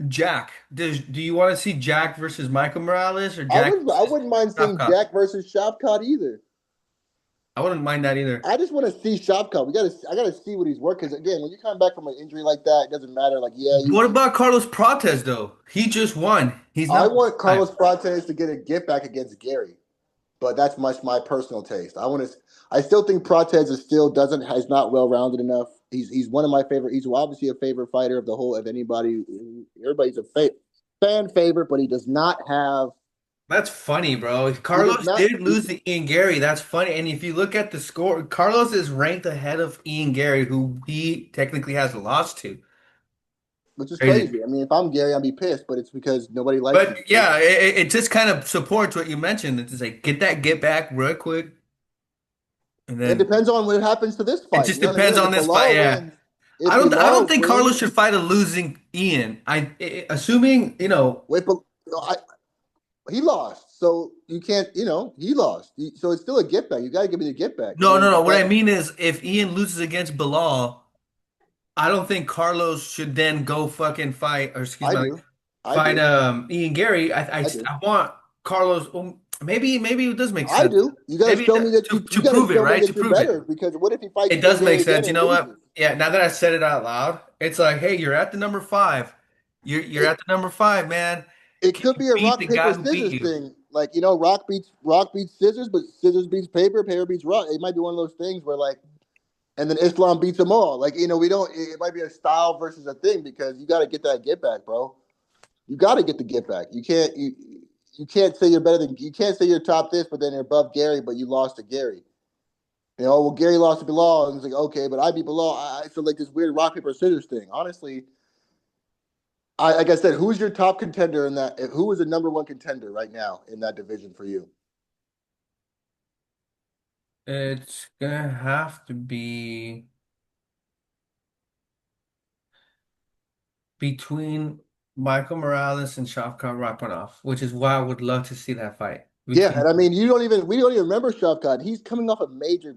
[SPEAKER 1] Jack? Do you want to see Jack versus Michael Morales or
[SPEAKER 2] I
[SPEAKER 1] Jack
[SPEAKER 2] wouldn't. I
[SPEAKER 1] versus
[SPEAKER 2] wouldn't mind seeing
[SPEAKER 1] Shavkat?
[SPEAKER 2] Jack versus Shavkat either.
[SPEAKER 1] I wouldn't mind that either.
[SPEAKER 2] I just want to see Shavkat. I gotta see what he's working. Because again, when you come back from an injury like that, it doesn't matter. Like, yeah,
[SPEAKER 1] What about Carlos Prates though? He just won. He's
[SPEAKER 2] I
[SPEAKER 1] number
[SPEAKER 2] want
[SPEAKER 1] five.
[SPEAKER 2] Carlos Prates to get a get back against Gary. But that's much my personal taste. I want to. I still think Prates is not well rounded enough. He's one of my favorite. He's obviously a favorite fighter of the whole of anybody. Everybody's a fan favorite, but he does not have.
[SPEAKER 1] That's funny, bro.
[SPEAKER 2] He does
[SPEAKER 1] Carlos
[SPEAKER 2] not.
[SPEAKER 1] did lose to Ian Gary. That's funny. And if you look at the score, Carlos is ranked ahead of Ian Gary, who he technically has lost to.
[SPEAKER 2] Which is
[SPEAKER 1] Crazy.
[SPEAKER 2] crazy. I mean, if I'm Gary, I'd be pissed, but it's because nobody likes him.
[SPEAKER 1] But yeah, it just kind of supports what you mentioned. It's just like get back real quick, and
[SPEAKER 2] It
[SPEAKER 1] then
[SPEAKER 2] depends on what happens to this
[SPEAKER 1] it
[SPEAKER 2] fight.
[SPEAKER 1] just
[SPEAKER 2] You know what I mean?
[SPEAKER 1] depends
[SPEAKER 2] Like
[SPEAKER 1] on this fight. Yeah,
[SPEAKER 2] If
[SPEAKER 1] I don't
[SPEAKER 2] Bilal
[SPEAKER 1] think Carlos
[SPEAKER 2] wins,
[SPEAKER 1] should fight a losing Ian. Assuming
[SPEAKER 2] wait, but he lost, so you can't. He lost, so it's still a get back. You got to give me the get back, and then
[SPEAKER 1] no. What I
[SPEAKER 2] that
[SPEAKER 1] mean is, if Ian loses against Bilal, I don't think Carlos should then go fucking fight, or excuse
[SPEAKER 2] I
[SPEAKER 1] me,
[SPEAKER 2] do, I
[SPEAKER 1] fight
[SPEAKER 2] do,
[SPEAKER 1] Ian Gary.
[SPEAKER 2] I do.
[SPEAKER 1] I want Carlos. Maybe it does make
[SPEAKER 2] I
[SPEAKER 1] sense.
[SPEAKER 2] do. You got to
[SPEAKER 1] Maybe
[SPEAKER 2] show me that you
[SPEAKER 1] to
[SPEAKER 2] got to
[SPEAKER 1] prove it,
[SPEAKER 2] show me
[SPEAKER 1] right? To
[SPEAKER 2] that you're
[SPEAKER 1] prove it.
[SPEAKER 2] better. Because what if he fights
[SPEAKER 1] It
[SPEAKER 2] Ian
[SPEAKER 1] does make
[SPEAKER 2] Gary again
[SPEAKER 1] sense. You
[SPEAKER 2] and
[SPEAKER 1] know
[SPEAKER 2] loses?
[SPEAKER 1] what? Yeah, now that I said it out loud, it's like, hey, you're at the number five. You're
[SPEAKER 2] It
[SPEAKER 1] at the number five, man.
[SPEAKER 2] it
[SPEAKER 1] Can
[SPEAKER 2] could
[SPEAKER 1] you
[SPEAKER 2] be a
[SPEAKER 1] beat
[SPEAKER 2] rock
[SPEAKER 1] the guy
[SPEAKER 2] paper
[SPEAKER 1] who beat
[SPEAKER 2] scissors
[SPEAKER 1] you?
[SPEAKER 2] thing. Like rock beats scissors, but scissors beats paper, paper beats rock. It might be one of those things where like, and then Islam beats them all. Like we don't. It might be a style versus a thing because you got to get that get back, bro. You got to get the get back. You can't say you're better than you can't say you're top this, but then you're above Gary, but you lost to Gary. Well, Gary lost to Bilal, and it's like, okay, but I beat Bilal. I feel like this weird rock paper scissors thing. Honestly, like I said, who's your top contender in that? Who is the number one contender right now in that division for you?
[SPEAKER 1] It's gonna have to be between Michael Morales and Shavkat Rakhmonov, which is why I would love to see that fight
[SPEAKER 2] Yeah,
[SPEAKER 1] between.
[SPEAKER 2] and I mean, we don't even remember Shavkat. He's coming off a major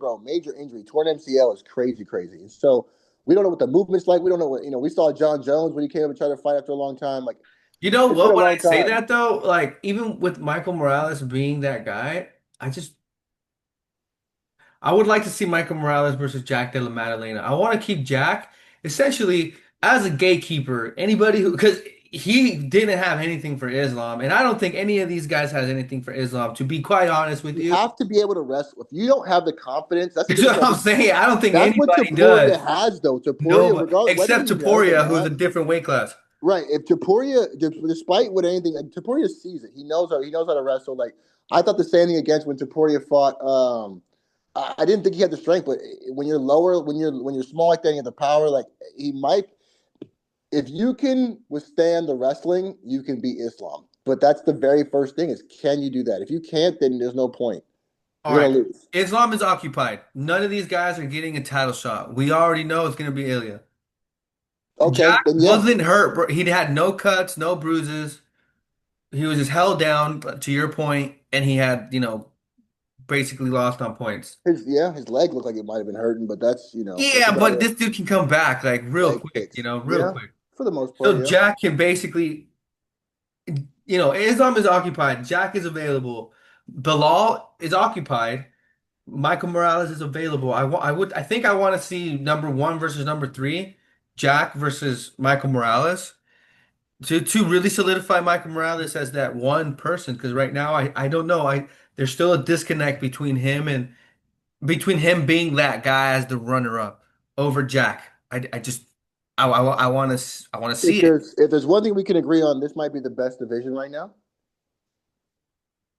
[SPEAKER 2] injury. Torn MCL is crazy, crazy. So we don't know what the movement's like. We don't know what We saw John Jones when he came up and tried to fight after a long time. Like
[SPEAKER 1] You know
[SPEAKER 2] it's been
[SPEAKER 1] what?
[SPEAKER 2] a
[SPEAKER 1] When
[SPEAKER 2] long
[SPEAKER 1] I say
[SPEAKER 2] time.
[SPEAKER 1] that though, like even with Michael Morales being that guy, I would like to see Michael Morales versus Jack Della Maddalena. I want to keep Jack essentially as a gatekeeper. Anybody who, because he didn't have anything for Islam, and I don't think any of these guys has anything for Islam. To be quite honest with
[SPEAKER 2] You
[SPEAKER 1] you,
[SPEAKER 2] have to be able to wrestle. If you don't have the confidence, that's the
[SPEAKER 1] that's
[SPEAKER 2] difference.
[SPEAKER 1] what I'm saying. I don't think
[SPEAKER 2] That's what
[SPEAKER 1] anybody
[SPEAKER 2] Topuria
[SPEAKER 1] does.
[SPEAKER 2] has, though.
[SPEAKER 1] No,
[SPEAKER 2] Topuria,
[SPEAKER 1] but
[SPEAKER 2] regardless whether
[SPEAKER 1] except
[SPEAKER 2] he does or
[SPEAKER 1] Taporia, who's
[SPEAKER 2] not,
[SPEAKER 1] a different weight class.
[SPEAKER 2] right? If Topuria, despite what anything, like, Topuria sees it. He knows how to wrestle. Like I thought the standing against when Topuria fought. I didn't think he had the strength, but when you're lower, when you're small like that, and you have the power. Like he might, if you can withstand the wrestling, you can beat Islam. But that's the very first thing: is can you do that? If you can't, then there's no point.
[SPEAKER 1] All
[SPEAKER 2] You're
[SPEAKER 1] right.
[SPEAKER 2] gonna lose.
[SPEAKER 1] Islam is occupied. None of these guys are getting a title shot. We already know it's going to be Ilya.
[SPEAKER 2] Okay,
[SPEAKER 1] Jack
[SPEAKER 2] then yeah.
[SPEAKER 1] wasn't hurt, bro. He had no cuts, no bruises. He was just held down, to your point, and he had, basically lost on points.
[SPEAKER 2] His leg looked like it might have been hurting, but that's
[SPEAKER 1] Yeah,
[SPEAKER 2] about
[SPEAKER 1] but
[SPEAKER 2] it.
[SPEAKER 1] this dude can come back like real
[SPEAKER 2] Leg
[SPEAKER 1] quick,
[SPEAKER 2] kicks.
[SPEAKER 1] real
[SPEAKER 2] Yeah,
[SPEAKER 1] quick.
[SPEAKER 2] for the most part,
[SPEAKER 1] So
[SPEAKER 2] yeah.
[SPEAKER 1] Jack can basically, Islam is occupied. Jack is available. Bilal is occupied. Michael Morales is available. I think I want to see number one versus number three, Jack versus Michael Morales, to really solidify Michael Morales as that one person. Because right now, I don't know. There's still a disconnect between him being that guy as the runner up over Jack. I just I want to see it.
[SPEAKER 2] If there's one thing we can agree on, this might be the best division right now.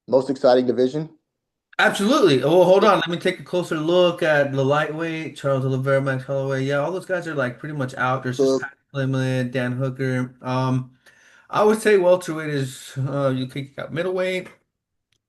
[SPEAKER 2] Most exciting division.
[SPEAKER 1] Absolutely. Well, hold on. Let me take a closer look at the lightweight. Charles Oliveira, Max Holloway. Yeah, all those guys are like pretty much out. There's just
[SPEAKER 2] So
[SPEAKER 1] Pat Cleveland, Dan Hooker. I would say welterweight is you kick out middleweight.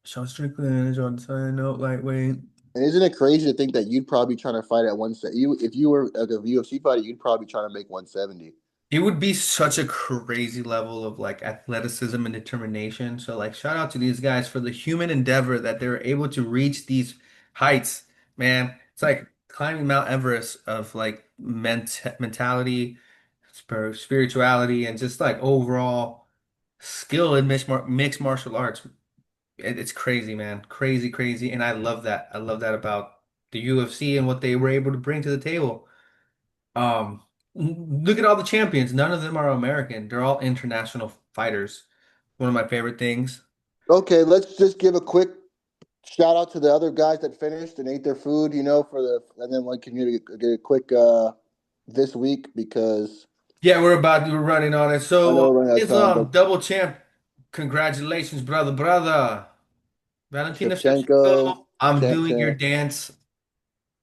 [SPEAKER 1] Sean Strickland is on the side note, lightweight.
[SPEAKER 2] and isn't it crazy to think that you'd probably be trying to fight at 170? If you were like a UFC fighter, you'd probably be trying to make 170.
[SPEAKER 1] It would be such a crazy level of like athleticism and determination. So like shout out to these guys for the human endeavor that they're able to reach these heights, man. It's like climbing Mount Everest of like mentality, spirituality, and just like overall skill in mixed martial arts. It's crazy, man. Crazy, crazy. And I love that. I love that about the UFC and what they were able to bring to the table. Um, Look at all the champions. None of them are American. They're all international fighters. One of my favorite things.
[SPEAKER 2] Okay, let's just give a quick shout out to the other guys that finished and ate their food. And then one can get a quick this week because
[SPEAKER 1] Yeah, we're running on it.
[SPEAKER 2] I know
[SPEAKER 1] So
[SPEAKER 2] we're running out of time. But
[SPEAKER 1] Double champ. Congratulations, brother. Valentina
[SPEAKER 2] Shevchenko,
[SPEAKER 1] Shevchenko, I'm
[SPEAKER 2] Champ
[SPEAKER 1] doing your
[SPEAKER 2] Champ,
[SPEAKER 1] dance,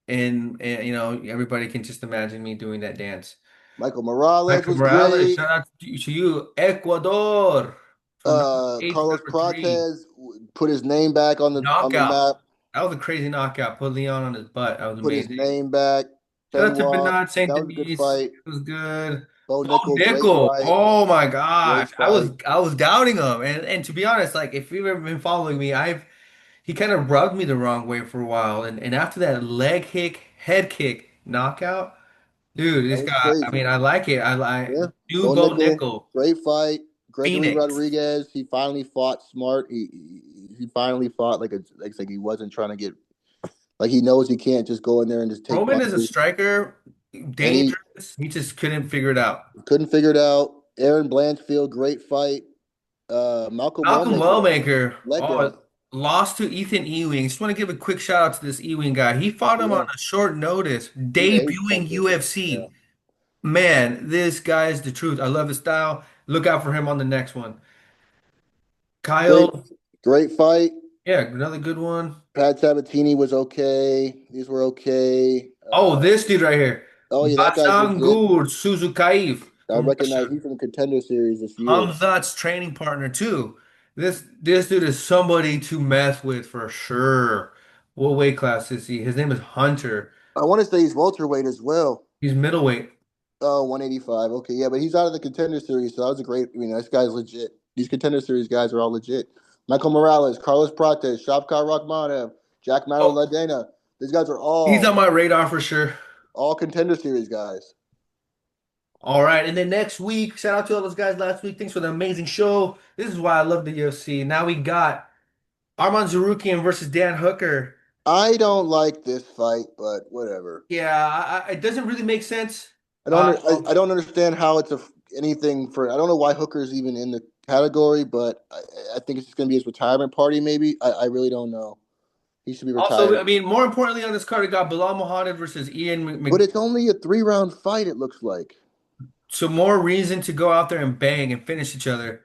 [SPEAKER 1] and everybody can just imagine me doing that dance.
[SPEAKER 2] Michael Morales
[SPEAKER 1] Michael
[SPEAKER 2] was
[SPEAKER 1] Morales,
[SPEAKER 2] great.
[SPEAKER 1] shout out to you, Ecuador, from number eight to
[SPEAKER 2] Carlos
[SPEAKER 1] number three.
[SPEAKER 2] Prates put his name back on the
[SPEAKER 1] Knockout.
[SPEAKER 2] map.
[SPEAKER 1] That was a crazy knockout. Put Leon on his butt. That was
[SPEAKER 2] Put his
[SPEAKER 1] amazing.
[SPEAKER 2] name back.
[SPEAKER 1] Shout out to
[SPEAKER 2] Benoit,
[SPEAKER 1] Bernard Saint
[SPEAKER 2] that was a good
[SPEAKER 1] Denis.
[SPEAKER 2] fight.
[SPEAKER 1] It was good.
[SPEAKER 2] Bo
[SPEAKER 1] Bo
[SPEAKER 2] Nickel, great
[SPEAKER 1] Nickel.
[SPEAKER 2] fight.
[SPEAKER 1] Oh my
[SPEAKER 2] Great
[SPEAKER 1] gosh.
[SPEAKER 2] fight.
[SPEAKER 1] I was doubting him. And to be honest, like if you've ever been following me, I've he kind of rubbed me the wrong way for a while. And after that leg kick, head kick knockout, dude,
[SPEAKER 2] That
[SPEAKER 1] this
[SPEAKER 2] was
[SPEAKER 1] guy, I
[SPEAKER 2] crazy.
[SPEAKER 1] mean, I like it. I like
[SPEAKER 2] Yeah.
[SPEAKER 1] do
[SPEAKER 2] Bo
[SPEAKER 1] Bo
[SPEAKER 2] Nickel,
[SPEAKER 1] Nickel.
[SPEAKER 2] great fight. Gregory
[SPEAKER 1] Phoenix.
[SPEAKER 2] Rodriguez, he finally fought smart. He finally fought like he wasn't trying to get like he knows he can't just go in there and just take
[SPEAKER 1] Roman is a
[SPEAKER 2] punches.
[SPEAKER 1] striker,
[SPEAKER 2] And he
[SPEAKER 1] dangerous. He just couldn't figure it out.
[SPEAKER 2] couldn't figure it out. Aaron Blanchfield, great fight. Malcolm
[SPEAKER 1] Malcolm
[SPEAKER 2] Wallmaker,
[SPEAKER 1] Wellmaker,
[SPEAKER 2] legend.
[SPEAKER 1] oh, lost to Ethan Ewing. Just want to give a quick shout out to this Ewing guy. He fought him on
[SPEAKER 2] Yeah,
[SPEAKER 1] a short notice,
[SPEAKER 2] yeah, he's
[SPEAKER 1] debuting
[SPEAKER 2] something. Yeah,
[SPEAKER 1] UFC. Man, this guy is the truth. I love his style. Look out for him on the next one.
[SPEAKER 2] great,
[SPEAKER 1] Kyle,
[SPEAKER 2] great fight.
[SPEAKER 1] yeah, another good one.
[SPEAKER 2] Pat Sabatini was okay. These were okay.
[SPEAKER 1] Oh, this dude right here.
[SPEAKER 2] Oh yeah, that guy's legit.
[SPEAKER 1] Basangur Suzukaev
[SPEAKER 2] I
[SPEAKER 1] from
[SPEAKER 2] recognize
[SPEAKER 1] Russia.
[SPEAKER 2] he's from the Contender Series this year.
[SPEAKER 1] Hamzat's training partner too. This dude is somebody to mess with for sure. What weight class is he? His name is Hunter.
[SPEAKER 2] I want to say he's welterweight as well.
[SPEAKER 1] He's middleweight.
[SPEAKER 2] Oh, 185. Okay, yeah, but he's out of the Contender Series, so that was a great. This guy's legit. These Contender Series guys are all legit. Michael Morales, Carlos Prates, Shavkat Rakhmonov, Jack
[SPEAKER 1] Oh,
[SPEAKER 2] Ladena. These guys are
[SPEAKER 1] he's on my radar for sure.
[SPEAKER 2] all Contender Series guys.
[SPEAKER 1] All right, and then next week, shout out to all those guys last week. Thanks for the amazing show. This is why I love the UFC. Now we got Arman Tsarukyan versus Dan Hooker.
[SPEAKER 2] I don't like this fight, but whatever.
[SPEAKER 1] Yeah, it doesn't really make sense.
[SPEAKER 2] I don't.
[SPEAKER 1] Uh,
[SPEAKER 2] I don't understand how it's anything for. I don't know why Hooker's even in the category, but I think it's just going to be his retirement party. Maybe I really don't know. He should be
[SPEAKER 1] Also, I
[SPEAKER 2] retired.
[SPEAKER 1] mean, more importantly on this card, we got Bilal Muhammad versus Ian
[SPEAKER 2] But it's only a 3 round fight. It looks like.
[SPEAKER 1] So more reason to go out there and bang and finish each other.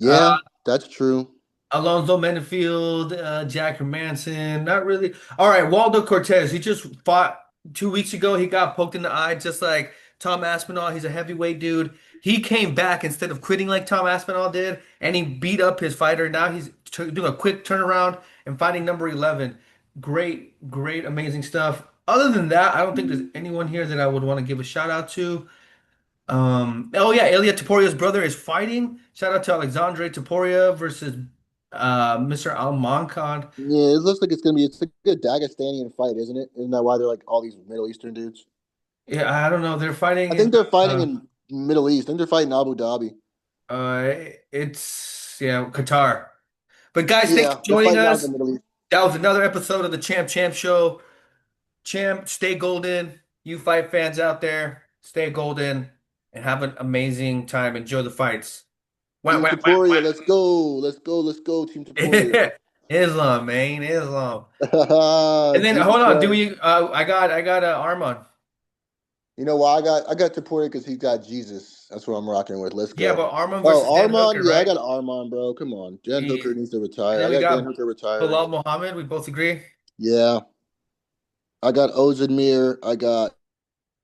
[SPEAKER 1] Uh,
[SPEAKER 2] Yeah, that's true.
[SPEAKER 1] Alonzo Menefield, Jack Hermanson, not really. All right, Waldo Cortez. He just fought 2 weeks ago. He got poked in the eye, just like Tom Aspinall. He's a heavyweight dude. He came back instead of quitting like Tom Aspinall did, and he beat up his fighter. Now he's doing a quick turnaround and fighting number 11. Great, great, amazing stuff. Other than that, I don't think there's anyone here that I would want to give a shout out to. Oh yeah, Ilya Taporia's brother is fighting. Shout out to Alexandre Taporia versus Mr. Alman Khan.
[SPEAKER 2] Yeah, it looks like it's a good Dagestanian fight, isn't it? Isn't that why they're like all these Middle Eastern dudes?
[SPEAKER 1] Yeah, I don't know. They're fighting
[SPEAKER 2] I
[SPEAKER 1] in
[SPEAKER 2] think they're fighting
[SPEAKER 1] uh
[SPEAKER 2] in Middle East. I think they're fighting in Abu Dhabi.
[SPEAKER 1] it's yeah, Qatar. But guys, thanks
[SPEAKER 2] Yeah,
[SPEAKER 1] for
[SPEAKER 2] they're
[SPEAKER 1] joining
[SPEAKER 2] fighting out in the
[SPEAKER 1] us.
[SPEAKER 2] Middle East.
[SPEAKER 1] That was another episode of the Champ Champ Show. Champ, stay golden. You fight fans out there, stay golden and have an amazing time. Enjoy the fights. Wah,
[SPEAKER 2] Team
[SPEAKER 1] wah, wah,
[SPEAKER 2] Taporia, let's go. Let's go. Let's go, Team Taporia.
[SPEAKER 1] wah. Islam, man, Islam. And then
[SPEAKER 2] Jesus
[SPEAKER 1] hold on, do
[SPEAKER 2] Christ.
[SPEAKER 1] we? I got Armand.
[SPEAKER 2] You know why I got Taporia because he's got Jesus. That's what I'm rocking with. Let's
[SPEAKER 1] Yeah,
[SPEAKER 2] go.
[SPEAKER 1] but Armand
[SPEAKER 2] Oh,
[SPEAKER 1] versus Dan
[SPEAKER 2] Armon.
[SPEAKER 1] Hooker,
[SPEAKER 2] Yeah, I
[SPEAKER 1] right?
[SPEAKER 2] got Armon, bro. Come on. Jen
[SPEAKER 1] Yeah.
[SPEAKER 2] Hooker needs to
[SPEAKER 1] And
[SPEAKER 2] retire.
[SPEAKER 1] then
[SPEAKER 2] I
[SPEAKER 1] we
[SPEAKER 2] got Dan
[SPEAKER 1] got
[SPEAKER 2] Hooker retiring.
[SPEAKER 1] Bilal Muhammad. We both agree.
[SPEAKER 2] Yeah. I got Ozadmir. I got